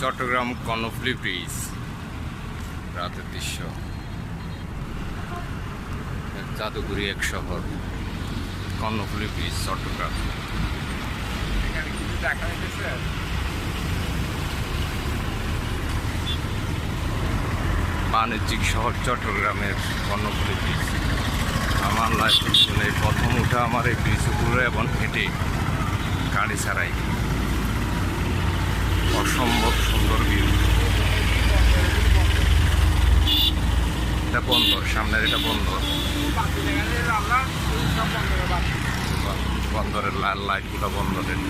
Chittagong Karnaphuli bridge রাতের দৃশ্য। জাদুঘুরি এক শহর, কর্ণফুলী ব্রিজ চট্টগ্রাম। এখানে কিছু দেখা যাচ্ছে। বাণিজ্যিক শহর চট্টগ্রামের কর্ণফুলী ব্রিজ। আমার লাইফে শুনে প্রথম উঠা আমার এই ব্রিজ উপরে এবং হেঁটে গাড়ি ছাড়াই। অসম্ভব সুন্দর ভিউ। এটা বন্দর, সামনের এটা বন্দর। বন্দরের লাল লাইটগুলো বন্দরের।